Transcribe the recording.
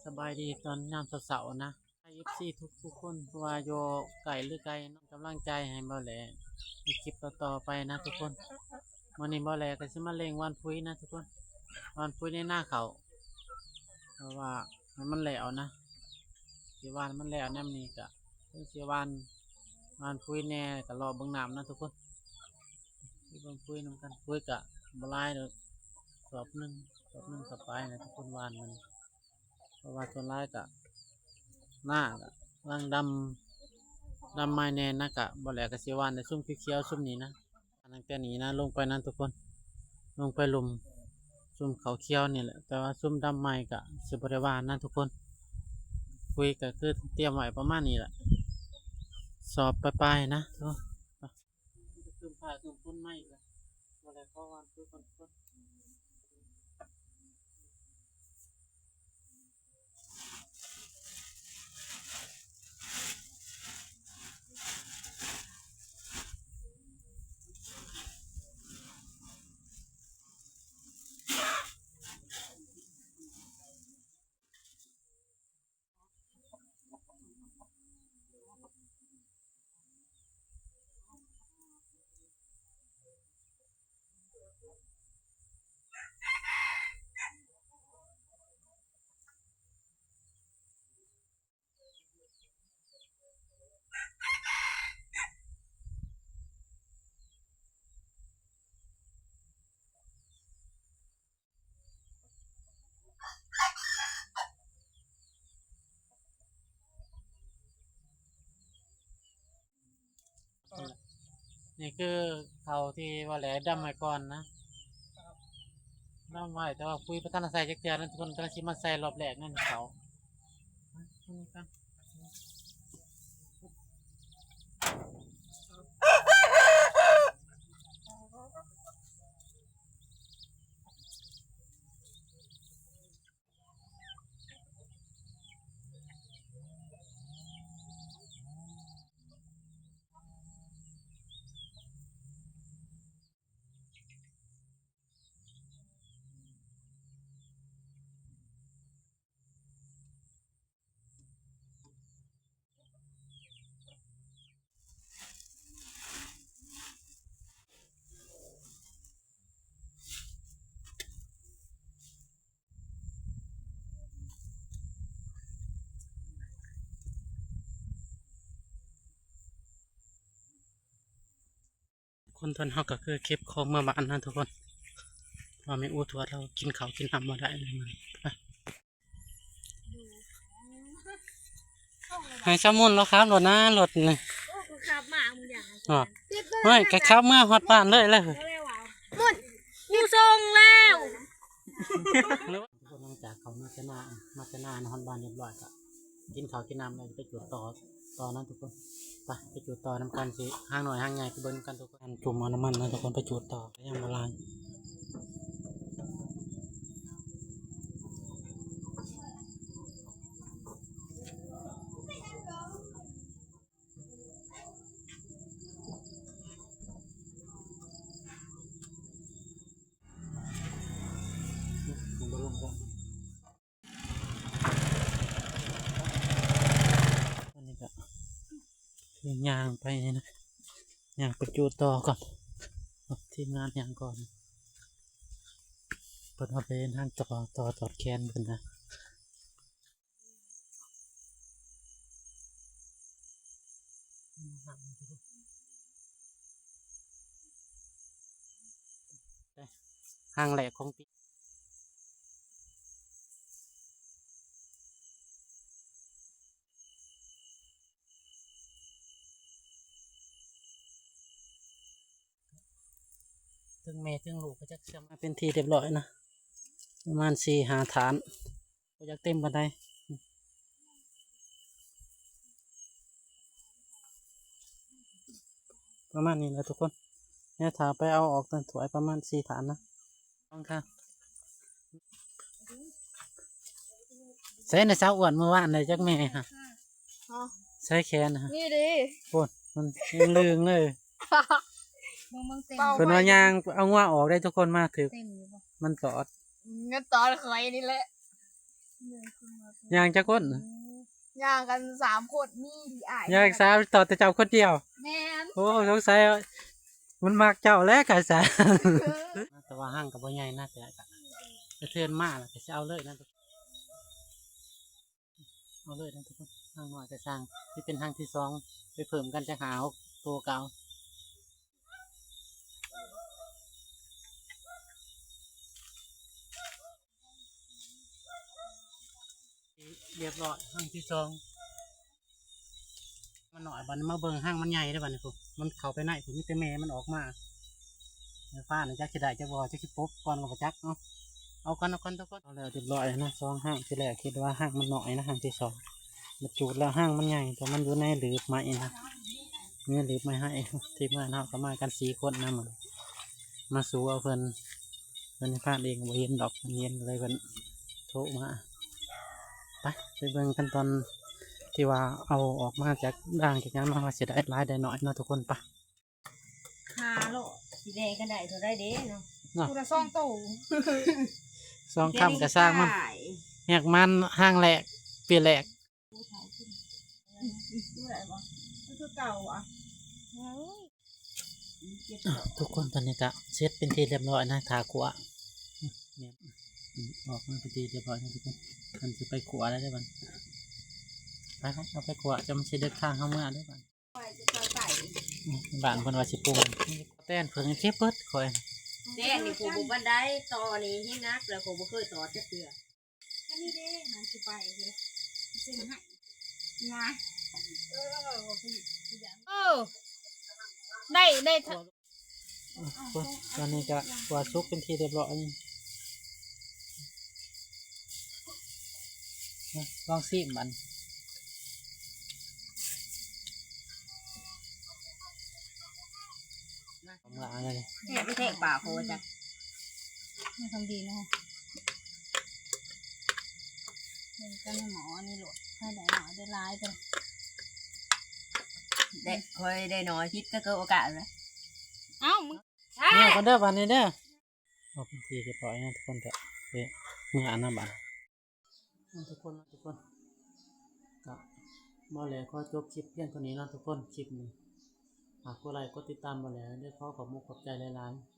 สบายดีตอนยามเสาร์ๆนะไอเอฟซีทุกคนว่าโยไก่หรือไก่น้องกำลังใจให้บ่แหล่ในคลิปต่อๆไปนะทุกคนวันนี้บ่แหล่ก็สิมาเล่งวันพุยนะทุกคนวันพุยในหน้าเขาเพราะว่ามันแล้วนะสิวานมันแล้วแนมนี้ก็เพิ่นสิวานพุยแน่ก็รอเบิ่งน้ำนะทุกคนสิเบิ่งพุยนำกันพุยก็บ่หลายดอกสอบหนึ่งสอบไปนะทุกคนวานมันเพราะว่าส่วนหลายก็ หน้าก็ร่างดำไม้แน่นะกะบ่แหลกกะสิวานในซุ่มเขียวๆซุ่มนี้นะอันนั้นแต่นี้นะลงไปนั้นทุกคนลงไปลุมซุ่มเขาเขียวนี่แหละแต่ว่าซุ่มดำไม้กะสิบ่ได้วานนะทุกคนคุยก็คือเตรียมไว้ประมาณนี้แหละสอบปลายๆนะทุกคนซุ่มผ้าซุ่มพุ่นไม้ละบ่ได้เข้าวานคุยคนนี่คือเขาที่ว่าแหลดำไว้ก่อนนะดำไว้แต่ว่าคุยประธานใส่จักเทื่อนั้นทุกคนกำลังสิมาใส่รอบแรกนั่นเขาคนทนเขาก็คือเก็บของเมื่อวานนะทุกคนว่าไม่อู้ทวดเรากินเขาวกินน้ำมาได้เลยมันให้สมุนแล้วครับรถนะรถนี่ ขับมามึงอย่าง อ๋อไม่กะครับเมื่อฮอดบ้านเลยเลย มุนอยู่ทรงแล้ว ทุกคนหลังจากเขามาจะนาฮอดบ้านเรียบร้อยก็กินข้าวกินน้ำแล้วไปจุดต่อนั้นทุกคนไปจุดต่อน้ำกันสิห้างหน่อยห้างใหญ่ไปเบิ้งกันทุกคนจุ่มเอาน้ำมันนะทุกคนไปจุดต่อยังมาล้างมันบ่ลงก็อันนี้ก็คือย่างไปนะย่างไปจุดต่อก่อนทีมงานย่างก่อนเปิดมาเป็นห้างต่อตอดแคนเพิ่นนะห้างแหลกของปีถึงแม่ถึงลูกก็จะเชื่อมมาเป็นทีเรียบร้อยนะประมาณ4-5 ฐานก็จะเต็มบันไดประมาณนี้นะทุกคนเนี่ยถ้าไปเอาออกตันถวยประมาณ4 ฐานนะต้องค่ะใส่ในเช้าอ้วนเมื่อวานเลยจักแม่ฮะใส่แขนนะฮะ นี่ดิ ปวดมันยังลืงเลย มึงเต็ม เป็นว่ายางเอางัวออกได้ทุกคนมากถือ เต็มอยู่ปะ มันกอด งั้นตอนเคยนี่แหละ ย่างจะคน ย่างกัน3 คนมีดีอ้าย ย่างสาวต่อแต่เจ้าคนเดียว แม่น โอ้สงสัยมันมักเจ้าแล้วกะซะ แต่ว่าห้างกับบ่ใหญ่นะแต่ก็เทือนมากแล้วก็สิเอาเลยนะทุกเอาเลยนะทุกคนห้างน้อยก็สร้างที่เป็นห้างที่2ไปเพิ่มกันจะหาตัวเก่าเรียบร้อยห้างที่2มันหน่อยบัดนมาเบิ่งห้างมันใหญ่ได้อบัดนี้พุ่นมันเข้าไปไหนพุ่นมีแต่แม่มันออกมาฟ้าน่ะจักสิได้จักบ่จักสิปบก่อนก็บ่จักเนาะเอากันทุกคนเอาแล้วเรียบร้อยนะ2ห้างที่แรกคิดว่าห้างมันน้อยนะห้างที่2มาจูดแล้วห้างมันใหญ่แต่มันอยู่ในหลืบไม้นะนี่หลืบไม้ให้ทีมงานเฮาก็มากัน4 คนนะมันมาสู้เอาเพิ่นพลาดเองบ่เห็นดอกเห็นเลยเพิ่นโทรมาไปเบิ่งกันตอนที่ว่าเอาออกมาจากด่างจากนั้นมาว่าสิได้หลายได้น้อยเนาะทุกคนโลสีแดงกันได้เท่าได้เด้เนาะ เนาะ กูละซ่องโต 2 ค่ำก็สร้างมันแหกมันห้างแหลกเปลี่ยนแหลก คือเก่าอ่ะ ทุกคนตอนนี้ก็เสร็จเป็นที่เรียบร้อยนะถาขัวเนี่ยออกมาเป็นที่เรียบร้อยนะทุกคนมันจะไปขัวแล้วได้บ้างไปเอาไปขัวจะมันจะเดินทางเข้าเมื่อได้บ้างบ้านคนว่าสิปรุงแต้นเพิ่งเก็บเบิดคอย แน่นี่ผมบันไดต่อนี่ให้นักแล้วผมบ่เคยต่อจักเทื่อ อันนี้เด้หาสิไปเลยเส้นให้นะได้ตอนนี้ก็ขัวซุกเป็นที่เรียบร้อยลองซีมันผมละอะไร แค่ไปแทกป่าโคจัก ไม่ทำดีเนาะเดินกันหมอนี่หลดให้ได้หมอได้ร้ายกัน ได้เคยได้น้อยคิดก็เกิดโอกาสเลย เอ้ามึง เนี่ยคนเด้อวันนี้เด้อเอาเป็นที่เรียบร้อยนะทุกคนเถอะเมื่ออ่านน้ำบัตรทุกคนก็บ่แล้วขอจบคลิปเพียงเท่านี้นะทุกคนคลิปนี้หากผู้ใดก็ติดตามบ่แล้วได้ขอขอบคุณขอบใจหลายๆ